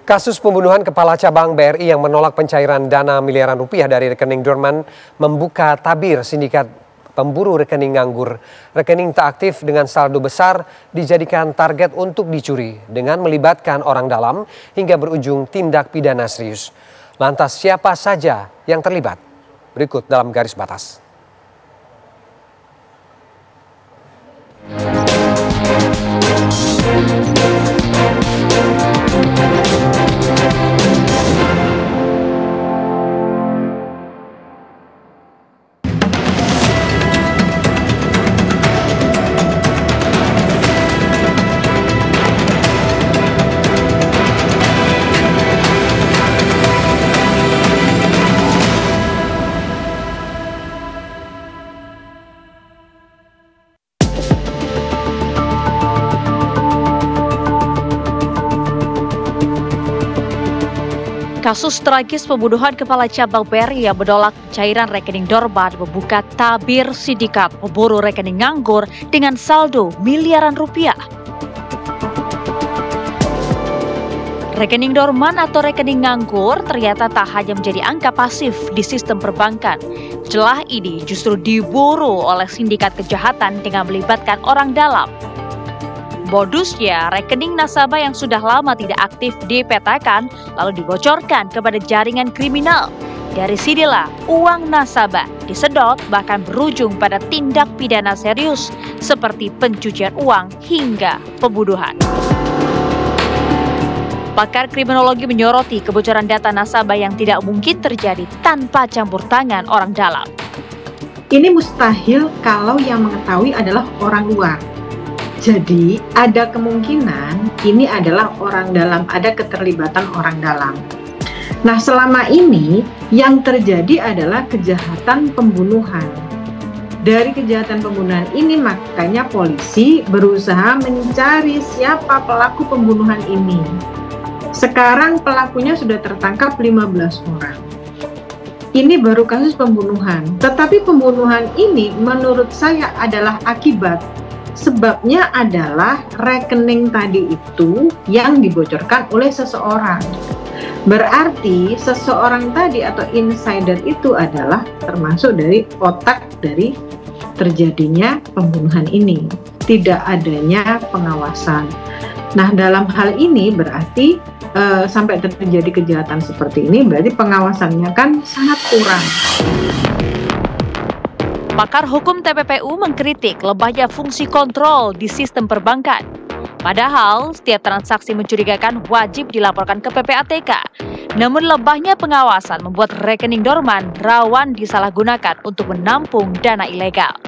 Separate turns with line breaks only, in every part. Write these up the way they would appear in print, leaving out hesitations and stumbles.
Kasus pembunuhan Kepala Cabang BRI yang menolak pencairan dana miliaran rupiah dari rekening Dorman membuka tabir sindikat pemburu rekening nganggur. Rekening tak aktif dengan saldo besar dijadikan target untuk dicuri dengan melibatkan orang dalam hingga berujung tindak pidana serius. Lantas siapa saja yang terlibat? Berikut dalam garis batas.
Kasus tragis pembunuhan Kepala Cabang BRI yang menolak pencairan rekening Dorman membuka tabir sindikat pemburu rekening nganggur dengan saldo miliaran rupiah. Rekening Dorman atau rekening nganggur ternyata tak hanya menjadi angka pasif di sistem perbankan. Celah ini justru diburu oleh sindikat kejahatan dengan melibatkan orang dalam. Modusnya, rekening nasabah yang sudah lama tidak aktif dipetakan lalu dibocorkan kepada jaringan kriminal. Dari sinilah uang nasabah disedot bahkan berujung pada tindak pidana serius seperti pencucian uang hingga pembunuhan. Pakar kriminologi menyoroti kebocoran data nasabah yang tidak mungkin terjadi tanpa campur tangan orang dalam.
Ini mustahil kalau yang mengetahui adalah orang luar. Jadi ada kemungkinan ini adalah orang dalam, ada keterlibatan orang dalam. Nah, selama ini yang terjadi adalah kejahatan pembunuhan. Dari kejahatan pembunuhan ini makanya polisi berusaha mencari siapa pelaku pembunuhan ini. Sekarang pelakunya sudah tertangkap 15 orang. Ini baru kasus pembunuhan, tetapi pembunuhan ini menurut saya adalah akibat. Sebabnya adalah rekening tadi itu yang dibocorkan oleh seseorang. Berarti seseorang tadi atau insider itu adalah termasuk dari otak dari terjadinya pembunuhan ini. Tidak adanya pengawasan. Nah, dalam hal ini berarti sampai terjadi kejahatan seperti ini berarti pengawasannya kan sangat kurang.
Pakar hukum TPPU mengkritik lemahnya fungsi kontrol di sistem perbankan. Padahal, setiap transaksi mencurigakan wajib dilaporkan ke PPATK. Namun lemahnya pengawasan membuat rekening Dorman rawan disalahgunakan untuk menampung dana ilegal.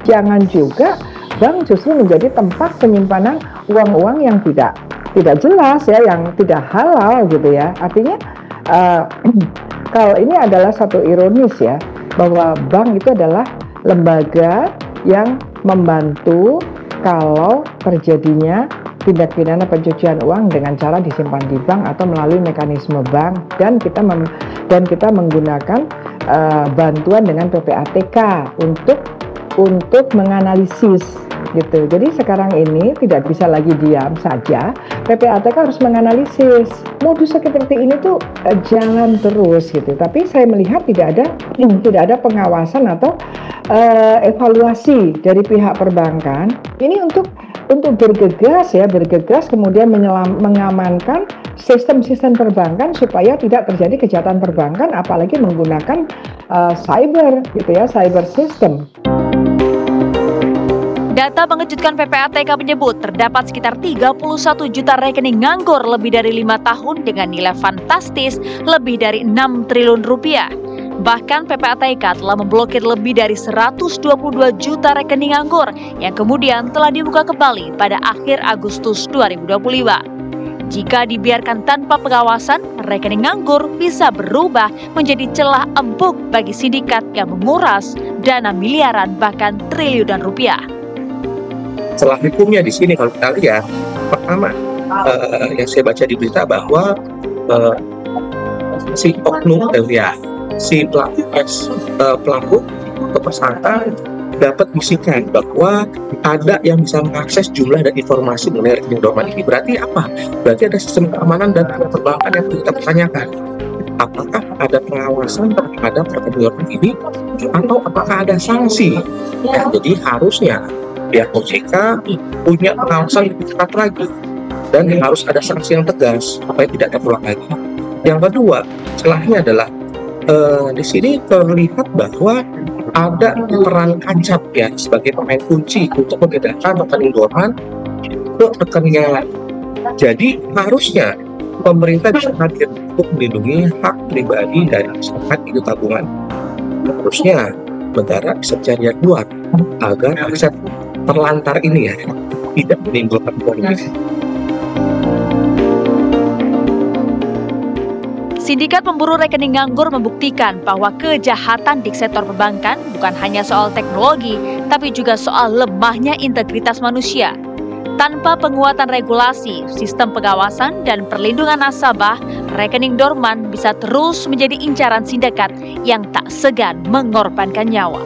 Jangan juga bank justru menjadi tempat penyimpanan uang-uang yang tidak jelas ya, yang tidak halal gitu ya. Artinya kalau ini adalah satu ironis ya, bahwa bank itu adalah lembaga yang membantu kalau terjadinya tindak pidana pencucian uang dengan cara disimpan di bank atau melalui mekanisme bank, dan kita menggunakan bantuan dengan PPATK untuk menganalisis gitu. Jadi sekarang ini tidak bisa lagi diam saja, PPATK harus menganalisis. Modus seperti ini tuh jalan terus gitu. Tapi saya melihat tidak ada pengawasan atau evaluasi dari pihak perbankan. Ini untuk bergegas kemudian mengamankan sistem-sistem perbankan supaya tidak terjadi kejahatan perbankan, apalagi menggunakan cyber gitu ya, cyber system.
Data mengejutkan PPATK menyebut terdapat sekitar 31 juta rekening nganggur lebih dari 5 tahun dengan nilai fantastis lebih dari 6 triliun rupiah. Bahkan PPATK telah memblokir lebih dari 122 juta rekening nganggur yang kemudian telah dibuka kembali pada akhir Agustus 2025. Jika dibiarkan tanpa pengawasan, rekening nganggur bisa berubah menjadi celah empuk bagi sindikat yang menguras dana miliaran bahkan triliunan rupiah.
Celah hukumnya di sini kalau kita lihat, pertama yang saya baca di berita bahwa si oknum si pelaku atau tersangka dapat bisikan bahwa ada yang bisa mengakses jumlah dan informasi mengenai rekening dorman ini. Berarti apa? Berarti ada sistem keamanan dan perbankan yang perlu kita pertanyakan. Apakah ada pengawasan terhadap rekening dorman ini atau apakah ada sanksi? Ya, jadi harusnya pihak OJK punya pengawasan lebih ketat lagi dan harus ada sanksi yang tegas supaya tidak terulang lagi. Yang kedua, celahnya adalah di sini terlihat bahwa ada peran kancap ya sebagai pemain kunci untuk membedakan rekening dorman ke rekening yang lain. Jadi harusnya pemerintah bisa hadir untuk melindungi hak pribadi dari masyarakat itu tabungan. Harusnya negara bisa cari yang luar agar aset terlantar ini ya tidak menimbulkan polemik.
Sindikat pemburu rekening nganggur membuktikan bahwa kejahatan di sektor perbankan bukan hanya soal teknologi, tapi juga soal lemahnya integritas manusia. Tanpa penguatan regulasi, sistem pengawasan, dan perlindungan nasabah, rekening dorman bisa terus menjadi incaran sindikat yang tak segan mengorbankan nyawa.